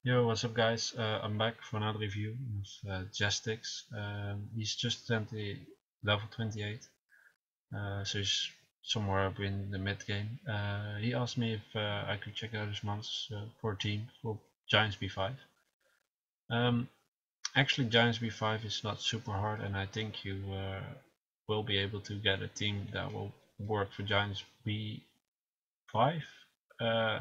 Yo, what's up guys? I'm back for another review of Jestics. He's just 20, level 28, so he's somewhere up in the mid game. He asked me if I could check out his monsters for a team for Giants B5. Um, Actually, Giants B5 is not super hard, and I think you will be able to get a team that will work for Giants B5. Uh,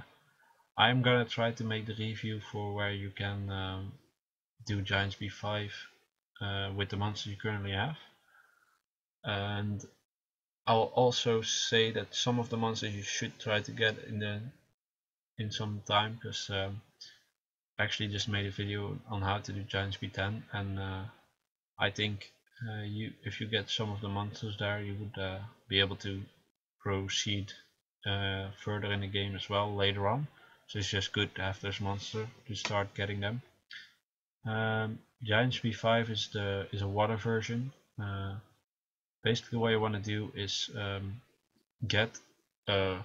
I'm gonna try to make the review for where you can do Giants B5 with the monsters you currently have. And I'll also say that some of the monsters you should try to get in some time, because I actually just made a video on how to do Giants B10, and I think if you get some of the monsters there, you would be able to proceed further in the game as well later on. So it's just good to have those monsters to start getting them. Giants B5 is a water version. Basically, what you want to do is get a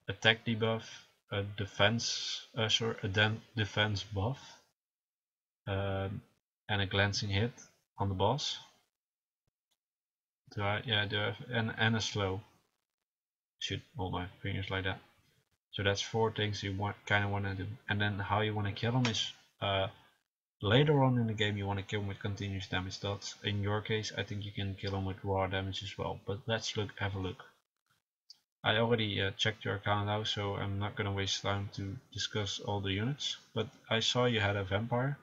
attack debuff, a defense, defense buff, and a glancing hit on the boss. Yeah, do I have, and a slow. Should hold my fingers like that. So that's four things you kind of want to do. And then how you want to kill them is later on in the game you want to kill them with continuous damage dots. In your case, I think you can kill them with raw damage as well. But let's have a look. I already checked your account out, so I'm not gonna waste time to discuss all the units. But I saw you had a vampire.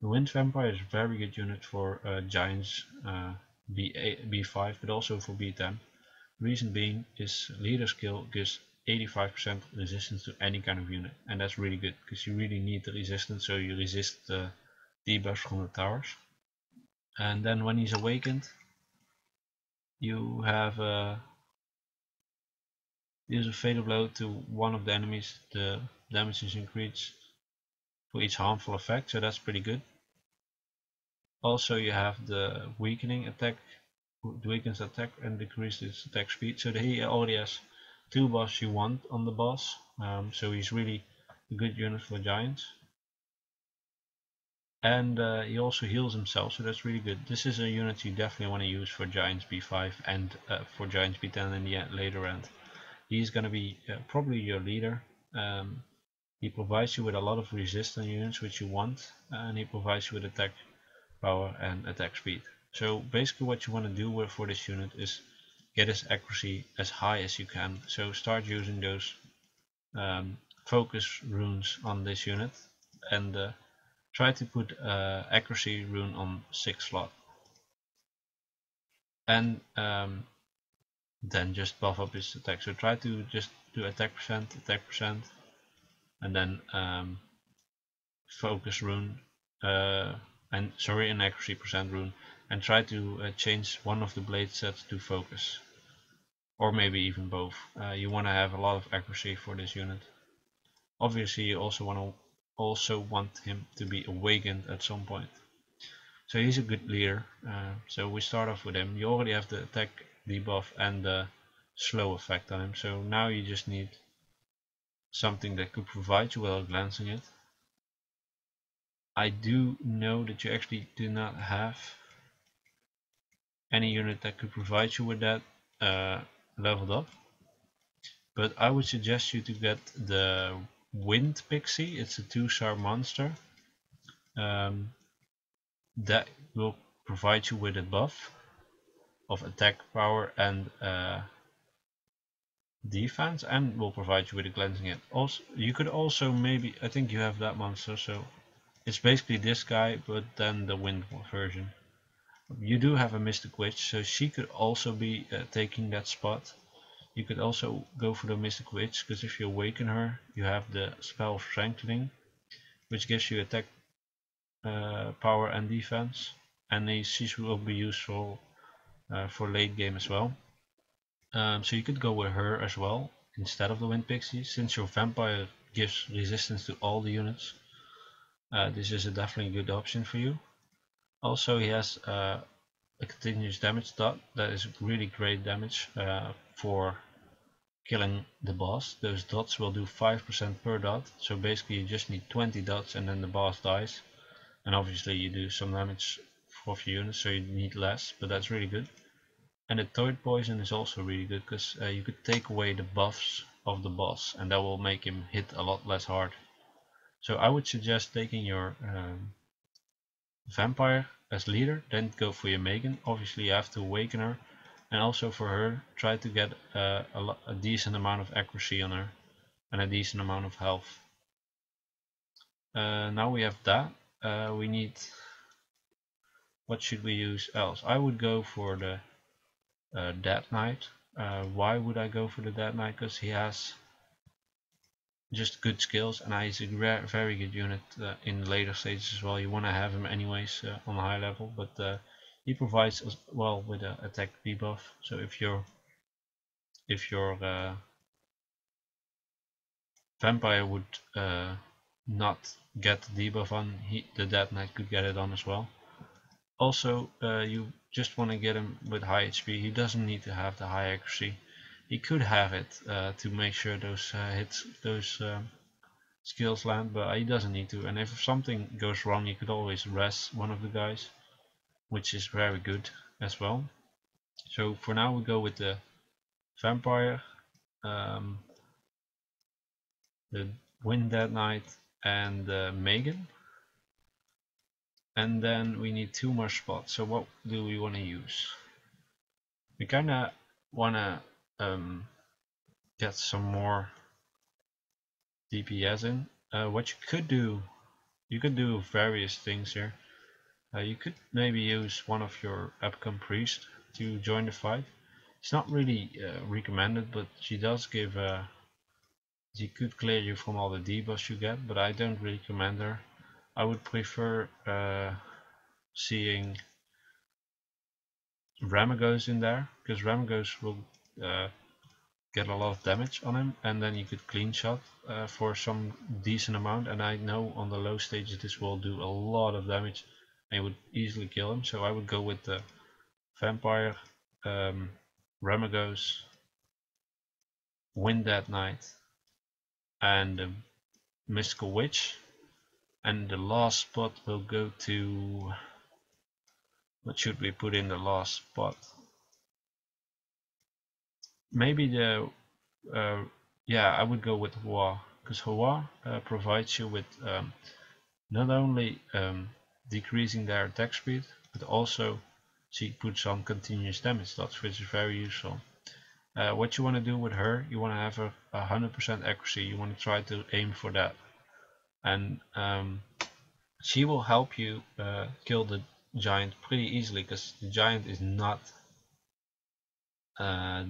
The wind vampire is a very good unit for giants B5, but also for B10. Reason being is leader skill gives 85% resistance to any kind of unit, and that's really good because you really need the resistance, so you resist the debuffs from the towers. And then when he's awakened, you have deals a fatal blow to one of the enemies. The damage is increased for each harmful effect, so that's pretty good. Also, you have the weakening attack, weakens attack and decreases attack speed. So he already has two buffs you want on the boss, so he's really a good unit for giants. And he also heals himself, so that's really good. This is a unit you definitely want to use for Giants B5 and for Giants B10 in the later end. He's going to be probably your leader. He provides you with a lot of resistance units which you want, and he provides you with attack power and attack speed. So basically what you want to do for this unit is get his accuracy as high as you can. So start using those focus runes on this unit, and try to put accuracy rune on 6 slot. And then just buff up his attack. So try to just do attack percent, and then focus rune, and sorry, an accuracy percent rune, and try to change one of the blade sets to focus, or maybe even both. You want to have a lot of accuracy for this unit. Obviously, you also want him to be awakened at some point. So he's a good leader. So we start off with him. You already have the attack debuff and the slow effect on him. So now you just need something that could provide you without glancing it. I do know that you actually do not have any unit that could provide you with that leveled up. But I would suggest you to get the Wind Pixie. It's a 2-star monster. That will provide you with a buff of attack power and defense, and will provide you with a cleansing hit. Also, you could also maybe, I think you have that monster, so it's basically this guy, but then the wind version. You do have a Mystic Witch, so she could also be taking that spot. You could also go for the Mystic Witch, because if you awaken her, you have the spell of Strengthening, which gives you attack power and defense, and she will be useful for late game as well. So you could go with her as well instead of the Wind Pixie, since your Vampire gives resistance to all the units. This is definitely a good option for you. Also, he has a continuous damage dot that is really great damage for killing the boss. Those dots will do 5% per dot, so basically you just need 20 dots and then the boss dies. And obviously you do some damage for your units, so you need less, but that's really good. And the toad poison is also really good because you could take away the buffs of the boss and that will make him hit a lot less hard. So I would suggest taking your vampire as leader, then go for your Megan. Obviously you have to awaken her, and also for her try to get a decent amount of accuracy on her and a decent amount of health. Now we have that. We need, what should we use else? I would go for the Dead Knight. Why would I go for the Dead Knight? Because he has just good skills and he's a very good unit in later stages as well. You want to have him anyways on a high level, but he provides as well with an attack debuff. So if your vampire would not get the debuff on, the Dead Knight could get it on as well. Also, you just want to get him with high HP. He doesn't need to have the high accuracy. He could have it to make sure those skills land, but he doesn't need to. And if something goes wrong, you could always res one of the guys, which is very good as well. So for now we go with the vampire, the Wind Dead Knight, and the Megan. And then we need 2 more spots. So what do we want to use? We kinda wanna get some more DPS in. What you could do various things here. You could maybe use one of your Epcom priest to join the fight. It's not really recommended, but she does give she could clear you from all the debuffs you get, but I don't really recommend her. I would prefer seeing Ramagos in there, because Ramagos will get a lot of damage on him, and then you could clean shot for some decent amount, and I know on the low stages this will do a lot of damage and you would easily kill him. So I would go with the vampire, Ramagos, Wind Dead Knight, and the mystical witch. And the last spot will go to, what should we put in the last spot? Maybe the yeah, I would go with Hua, because Hua provides you with not only decreasing their attack speed, but also she puts on continuous damage dots, which is very useful. What you want to do with her, you want to have a 100% accuracy. You want to try to aim for that, and she will help you kill the giant pretty easily, because the giant is not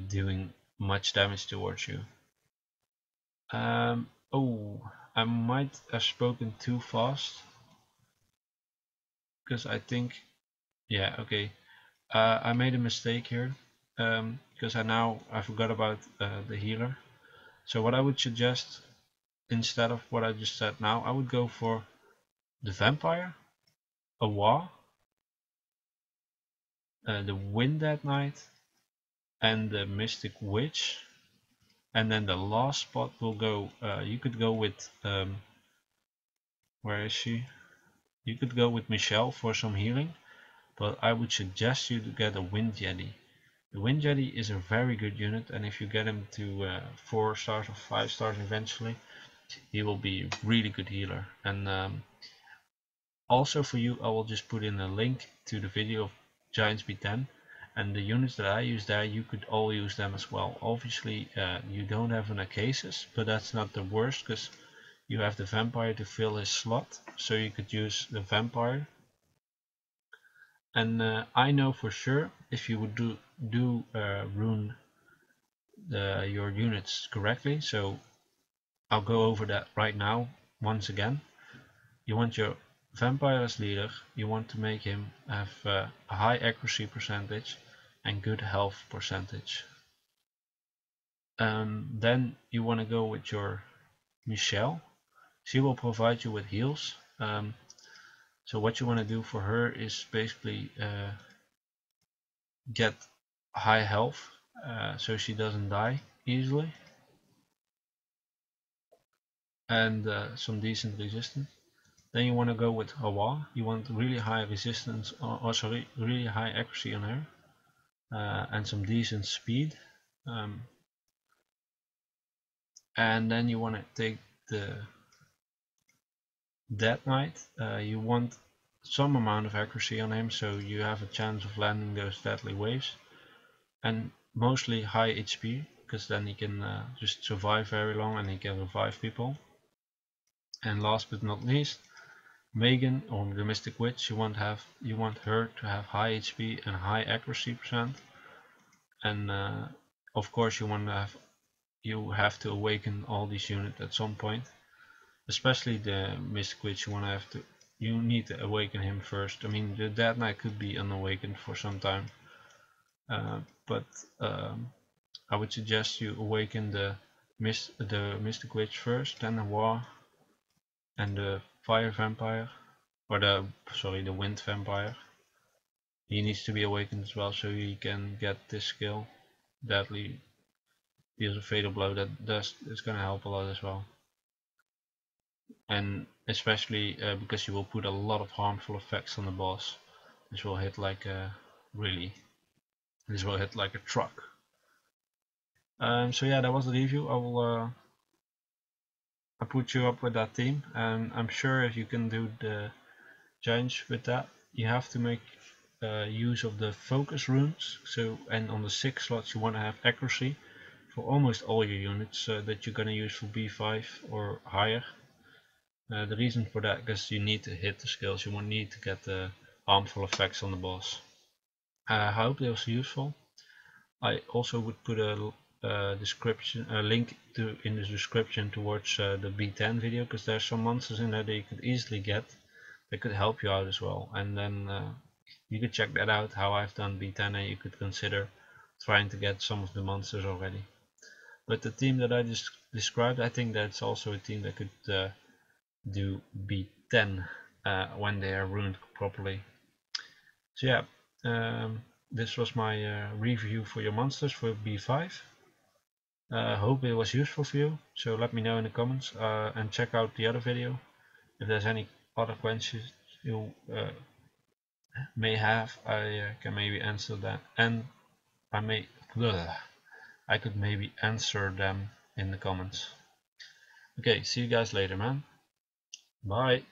doing much damage towards you. Oh, I might have spoken too fast, because I think, yeah, okay, I made a mistake here, because I forgot about the healer. So what I would suggest, instead of what I just said now, I would go for the vampire, a Wa, the Wind Dead Knight, and the Mystic Witch. And then the last spot will go, you could go with, where is she? You could go with Michelle for some healing, but I would suggest you to get a Wind Yeti. The Wind Yeti is a very good unit, and if you get him to 4 stars or 5 stars eventually, he will be a really good healer. And also for you, I will just put in a link to the video of Giants B10, and the units that I use there, you could all use them as well. Obviously you don't have an Acasis, but that's not the worst, because you have the vampire to fill his slot, so you could use the vampire. And I know for sure, if you would rune your units correctly, so I'll go over that right now once again. You want your vampire as leader, you want to make him have a high accuracy percentage and good health percentage. Then you want to go with your Michelle. She will provide you with heals. So what you want to do for her is basically get high health, so she doesn't die easily. and some decent resistance. Then you want to go with Hawa. You want really high resistance, or sorry, really high accuracy on her, and some decent speed. And then you want to take the Dead Knight. You want some amount of accuracy on him, so you have a chance of landing those deadly waves, and mostly high HP, because then he can just survive very long and he can revive people. And last but not least, Megan, or the Mystic Witch. You want her to have high HP and high accuracy percent, and of course you have to awaken all these units at some point, especially the Mystic Witch. You need to awaken him first. I mean, the Dead Knight could be unawakened for some time, but I would suggest you awaken the Mystic Witch first, then the War and the Fire Vampire, or the Wind Vampire. He needs to be awakened as well, so he can get this skill, Deadly Deals a Fatal Blow. It's gonna help a lot as well, and especially because you will put a lot of harmful effects on the boss. This will hit like a truck. So yeah, that was the review. I put you up with that team, and I'm sure if you can do the challenge with that, you have to make use of the focus runes. So, and on the 6 slots you want to have accuracy for almost all your units that you're gonna use for B5 or higher. The reason for that, because you need to hit the skills, you won't need to get the harmful effects on the boss. I hope that was useful. I also would put a link in the description towards the B10 video, because there's some monsters in there that you could easily get that could help you out as well, and then you could check that out, how I've done B10, and you could consider trying to get some of the monsters already. But the team that I just described, I think that's also a team that could do B10 when they are runed properly. So yeah, this was my review for your monsters for B5. Hope it was useful for you, so let me know in the comments, and check out the other video if there's any other questions you may have. I can maybe answer that, and I could maybe answer them in the comments. Okay, see you guys later, man. Bye.